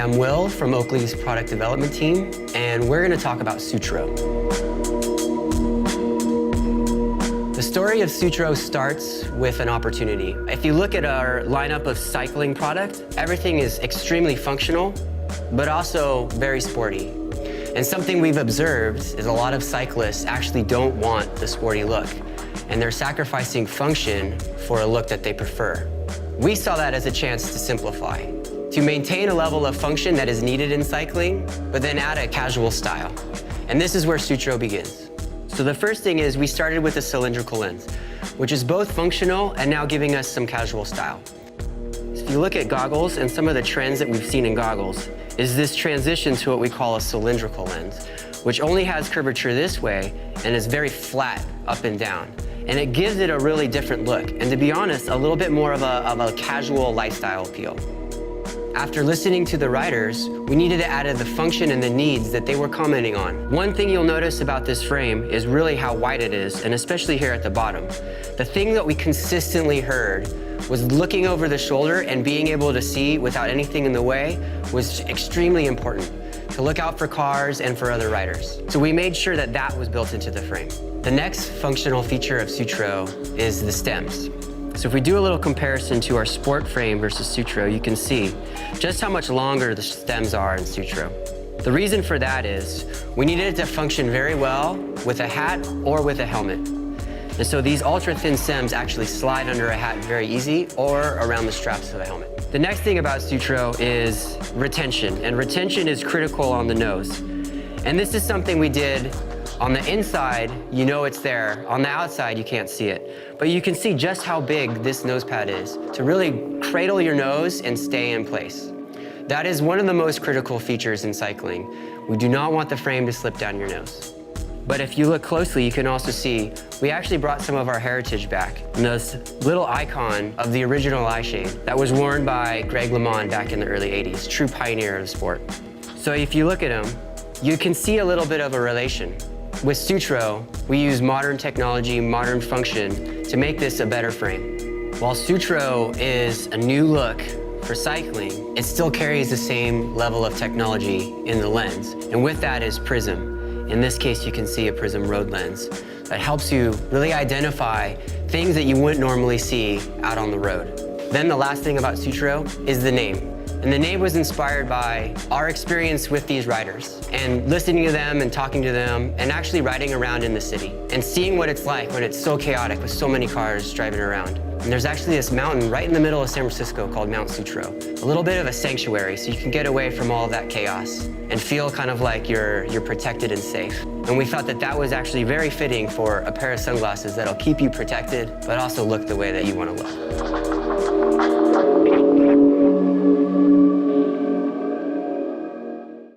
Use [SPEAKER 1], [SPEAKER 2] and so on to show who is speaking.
[SPEAKER 1] I'm Will from Oakley's product development team, and we're going to talk about Sutro. The story of Sutro starts with an opportunity. If you look at our lineup of cycling product, everything is extremely functional, but also very sporty. And something we've observed is a lot of cyclists actually don't want the sporty look, and they're sacrificing function for a look that they prefer. We saw that as a chance to simplify, to maintain a level of function that is needed in cycling, but then add a casual style. And this is where Sutro begins. So the first thing is we started with a cylindrical lens, which is both functional and now giving us some casual style. If you look at goggles and some of the trends that we've seen in goggles, is this transition to what we call a cylindrical lens, which only has curvature this way and is very flat up and down. And it gives it a really different look, and to be honest, a little bit more of a casual lifestyle appeal. After listening to the riders, we needed to add the function and the needs that they were commenting on. One thing you'll notice about this frame is really how wide it is, and especially here at the bottom. The thing that we consistently heard was looking over the shoulder and being able to see without anything in the way was extremely important, to look out for cars and for other riders. So we made sure that that was built into the frame. The next functional feature of Sutro is the stems. So if we do a little comparison to our sport frame versus Sutro, you can see just how much longer the stems are in Sutro. The reason for that is we needed it to function very well with a hat or with a helmet. And so these ultra-thin stems actually slide under a hat very easy or around the straps of a helmet. The next thing about Sutro is retention, and retention is critical on the nose. And this is something we did on the inside, you know it's there. On the outside, you can't see it. But you can see just how big this nose pad is to really cradle your nose and stay in place. That is one of the most critical features in cycling. We do not want the frame to slip down your nose. But if you look closely, you can also see we actually brought some of our heritage back. And this little icon of the original eye shade that was worn by Greg LeMond back in the early 80s, true pioneer of the sport. So if you look at him, you can see a little bit of a relation. With Sutro, we use modern technology, modern function to make this a better frame. While Sutro is a new look for cycling, it still carries the same level of technology in the lens. And with that is Prism. In this case, you can see a Prism road lens that helps you really identify things that you wouldn't normally see out on the road. Then the last thing about Sutro is the name. And the name was inspired by our experience with these riders and listening to them and talking to them and actually riding around in the city and seeing what it's like when it's so chaotic with so many cars driving around. And there's actually this mountain right in the middle of San Francisco called Mount Sutro, a little bit of a sanctuary so you can get away from all of that chaos and feel kind of like you're protected and safe. And we thought that that was actually very fitting for a pair of sunglasses that'll keep you protected but also look the way that you want to look.